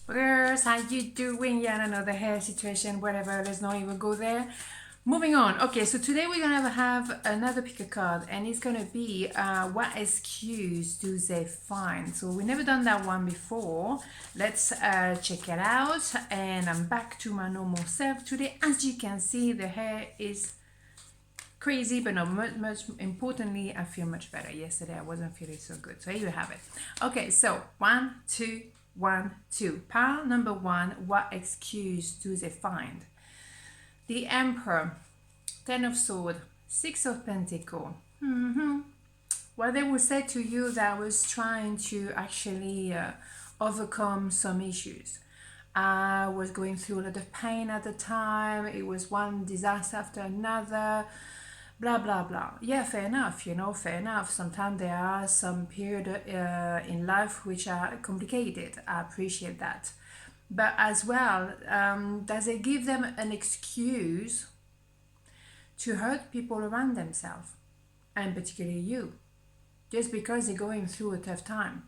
Girls, how you doing? Yeah, I don't know, the hair situation, whatever, let's not even go there. Moving on. Okay, so today we're gonna have another pick a card, and it's gonna be what excuse do they find? So we never done that one before. Let's check it out. And I'm back to my normal self today. As you can see, the hair is crazy, but not much importantly, I feel much better. Yesterday I wasn't feeling so good, so here you have it. Okay, so 1 2 1 2. Pile number 1, what excuse do they find? The Emperor, 10 of Swords, 6 of Pentacles. Well, they will say to you that I was trying to actually overcome some issues. I was going through a lot of pain at the time. It was one disaster after another, blah blah blah. Yeah, fair enough, fair enough. Sometimes there are some period in life which are complicated. I appreciate that. But as well, does it give them an excuse to hurt people around themselves, and particularly you, just because they're going through a tough time?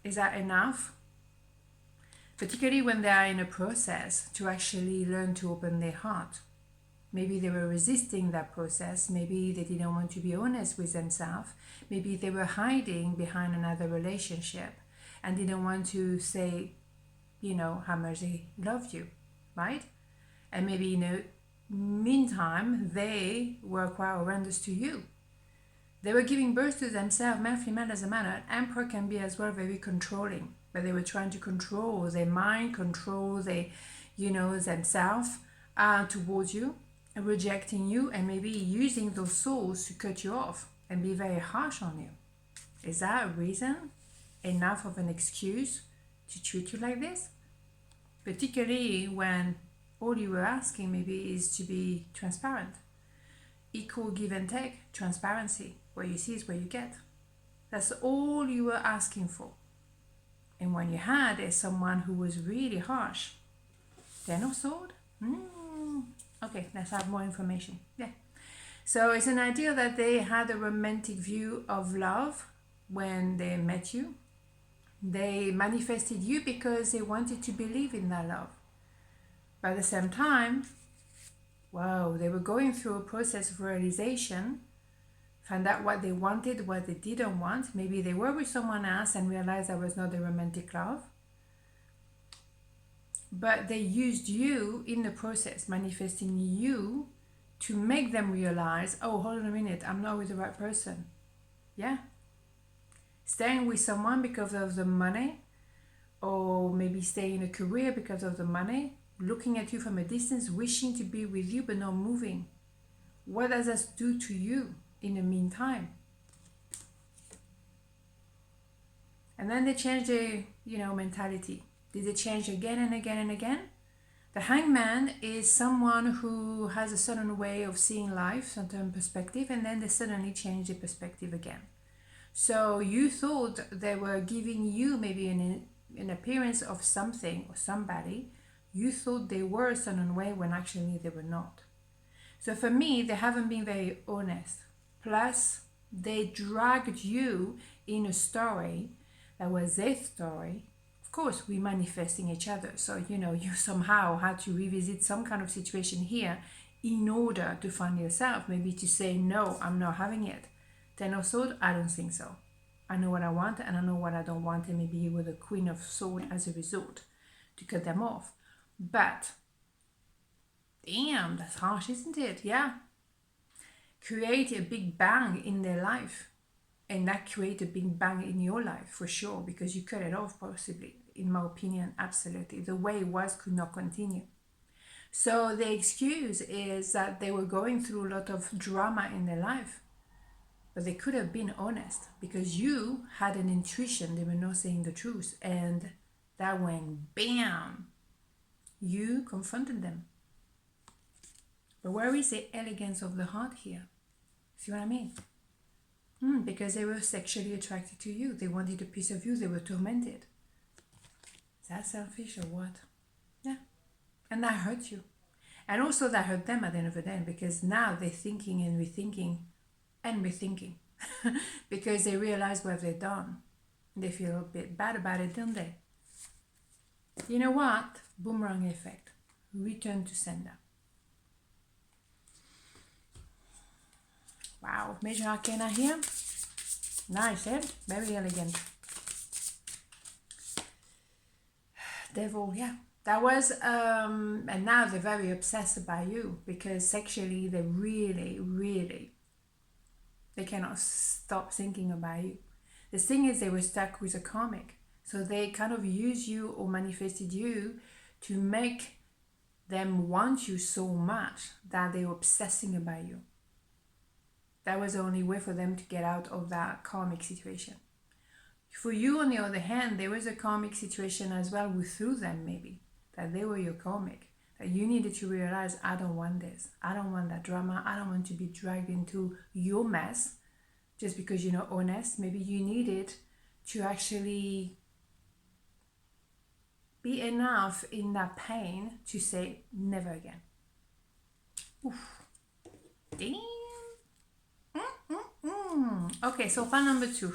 Is that enough? Particularly when they are in a process to actually learn to open their heart. Maybe they were resisting that process. Maybe they didn't want to be honest with themselves. Maybe they were hiding behind another relationship and didn't want to say, how much they loved you, right? And maybe in the meantime, they were quite horrendous to you. They were giving birth to themselves, male, female, doesn't matter. Emperor can be as well very controlling, but they were trying to control their mind, control their, themselves towards you, rejecting you, and maybe using those souls to cut you off and be very harsh on you. Is that a reason enough of an excuse to treat you like this? Particularly when all you were asking maybe is to be transparent. Equal give and take, transparency. What you see is what you get. That's all you were asking for. And when you had is someone who was really harsh. 10 of Swords? Okay, let's have more information. Yeah. So it's an idea that they had a romantic view of love when they met you. They manifested you because they wanted to believe in that love. But at the same time, wow, they were going through a process of realization, found out what they wanted, what they didn't want. Maybe they were with someone else and realized that was not the romantic love. But they used you in the process, manifesting you to make them realize, oh, hold on a minute, I'm not with the right person. Yeah. Staying with someone because of the money, or maybe staying in a career because of the money, looking at you from a distance, wishing to be with you but not moving. What does that do to you in the meantime? And then they change their, mentality. Did they change again and again and again? The hangman is someone who has a certain way of seeing life, certain perspective, and then they suddenly change their perspective again. So you thought they were giving you maybe an appearance of something or somebody. You thought they were a certain way when actually they were not. So for me, they haven't been very honest. Plus, they dragged you in a story that was their story. Of course, we manifesting each other. So, you somehow had to revisit some kind of situation here in order to find yourself. Maybe to say, no, I'm not having it. 10 of Swords, I don't think so. I know what I want and I know what I don't want, and maybe you were the Queen of Swords as a result to cut them off. But, damn, that's harsh, isn't it? Yeah. Create a big bang in their life, and that create a big bang in your life for sure, because you cut it off possibly, in my opinion, absolutely. The way it was could not continue. So the excuse is that they were going through a lot of drama in their life. But they could have been honest because you had an intuition they were not saying the truth, and that went bam. You confronted them. But where is the elegance of the heart here? See what I mean? Because they were sexually attracted to you. They wanted a piece of you. They were tormented. Is that selfish or what? Yeah. And that hurt you. And also that hurt them at the end of the day, because now they're thinking and rethinking and rethinking because they realize what they've done. They feel a bit bad about it, don't they? You know what? Boomerang effect. Return to sender. Wow, Major Arcana here. Nice, eh? Very elegant. Devil, yeah. That was, and now they're very obsessed by you because sexually they really, they cannot stop thinking about you. The thing is, they were stuck with a karmic. So they kind of use you or manifested you to make them want you so much that they're obsessing about you. That was the only way for them to get out of that karmic situation. For you, on the other hand, there was a karmic situation as well with through them, maybe, that they were your karmic. That you needed to realize, I don't want this. I don't want that drama. I don't want to be dragged into your mess just because you're not honest. Maybe you needed to actually be enough in that pain to say, never again. Oof. Damn. Okay, so file number 2.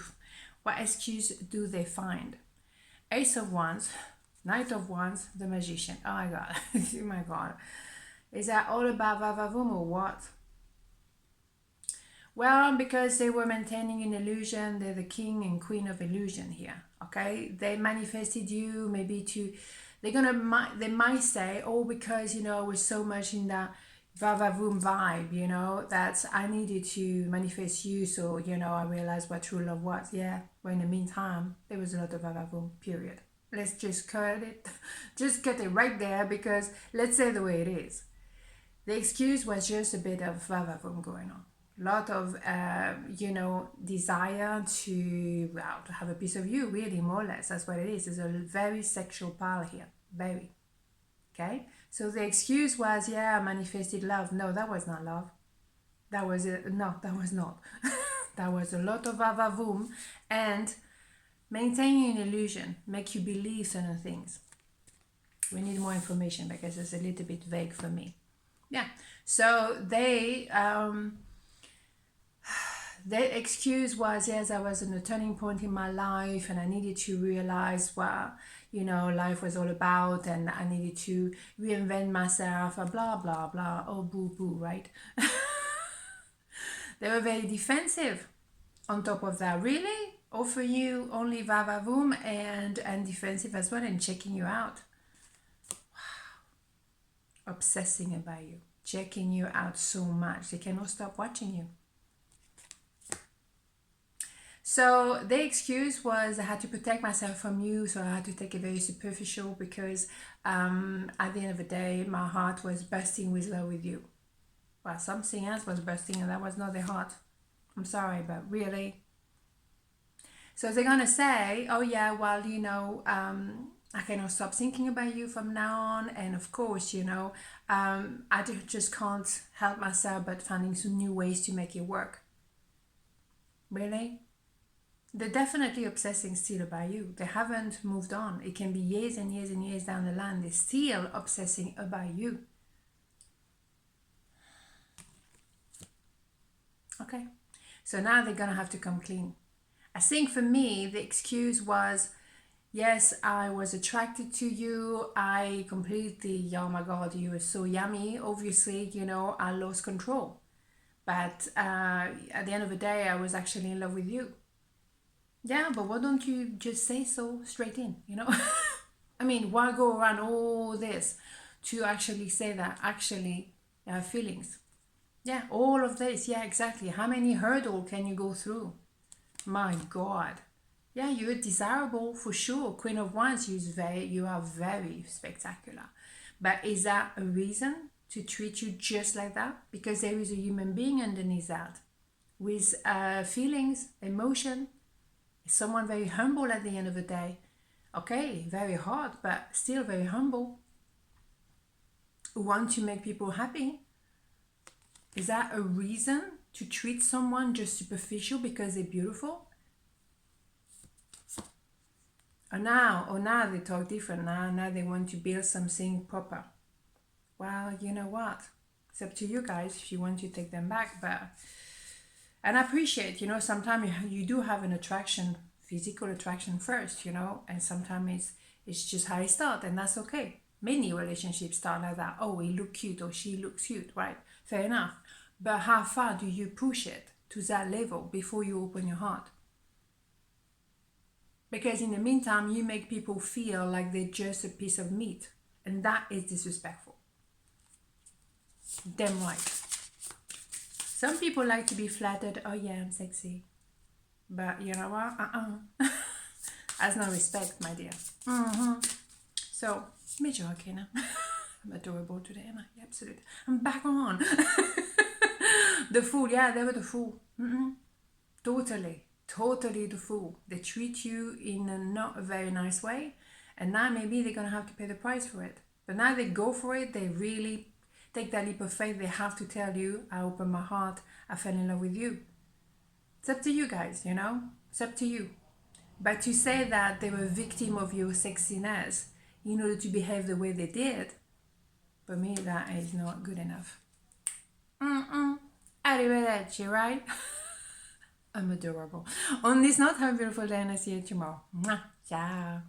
What excuse do they find? Ace of Wands, Knight of Wands, the Magician. Oh my god. Oh my god. Is that all about Vavavoom or what? Well, because they were maintaining an illusion, they're the king and queen of illusion here. Okay, they manifested you maybe to. They might say, oh, because I was so much in that Vavavoom vibe, that I needed to manifest you, so I realized what true love was. Yeah, but in the meantime, there was a lot of Vavavoom. Period. Let's just cut it, just cut it right there, because let's say the way it is. The excuse was just a bit of Vavavoom going on. A lot of desire to have a piece of you, really, more or less. That's what it is. It's a very sexual pile here, very. Okay, so the excuse was, I manifested love. No, that was not love. That was no, that was not. That was a lot of Vavavoom and maintaining an illusion, make you believe certain things. We need more information because it's a little bit vague for me. Yeah, so their excuse was, yes, I was in a turning point in my life and I needed to realize what life was all about, and I needed to reinvent myself, blah blah blah. Oh, boo boo, right? They were very defensive. On top of that, really offer you only Vavavoom and defensive as well, and checking you out. Wow. Obsessing about you, checking you out so much they cannot stop watching you. So the excuse was, I had to protect myself from you, so I had to take it very superficial because at the end of the day, my heart was bursting with love with you. Well, something else was bursting, and that was not the heart. I'm sorry, but really. So they're going to say, oh yeah, well, I cannot stop thinking about you from now on. And of course, I just can't help myself but finding some new ways to make it work. Really? They're definitely obsessing still about you. They haven't moved on. It can be years and years and years down the line. They're still obsessing about you. Okay. So now they're going to have to come clean. I think for me, the excuse was, yes, I was attracted to you. I completely, oh my God, you were so yummy. Obviously, I lost control. But at the end of the day, I was actually in love with you. Yeah, but why don't you just say so straight in, I mean, why go around all this to actually say that actually you have feelings? Yeah, all of this. Yeah, exactly. How many hurdles can you go through? My God. Yeah, you're desirable for sure. Queen of Wands, you are very spectacular. But is that a reason to treat you just like that? Because there is a human being underneath that with feelings, emotion. Someone very humble at the end of the day. Okay, very hard, but still very humble. Who want to make people happy. Is that a reason to treat someone just superficial because they're beautiful? Or now they talk different. Now they want to build something proper. Well, you know what? It's up to you guys if you want to take them back. And I appreciate, sometimes you do have an attraction, physical attraction first, and sometimes It's just how it starts, and that's okay. Many relationships start like that. Oh, he look cute or she looks cute, right? Fair enough. But how far do you push it to that level before you open your heart? Because in the meantime, you make people feel like they're just a piece of meat, and that is disrespectful. Damn right. Some people like to be flattered. Oh yeah, I'm sexy. But you know what? That's no respect, my dear. So, major now. I'm adorable today, am I? Yeah, absolutely. I'm back on. The fool, yeah, they were the fool. Totally the fool. They treat you in a not a very nice way, and now maybe they're gonna have to pay the price for it. But now they go for it, they really take that leap of faith. They have to tell you, I opened my heart, I fell in love with you. It's up to you guys, you know? It's up to you. But to say that they were a victim of your sexiness in order to behave the way they did, for me, that is not good enough. Arrivederci, right? I'm adorable. On this note, have a beautiful day and I'll see you tomorrow. Ciao.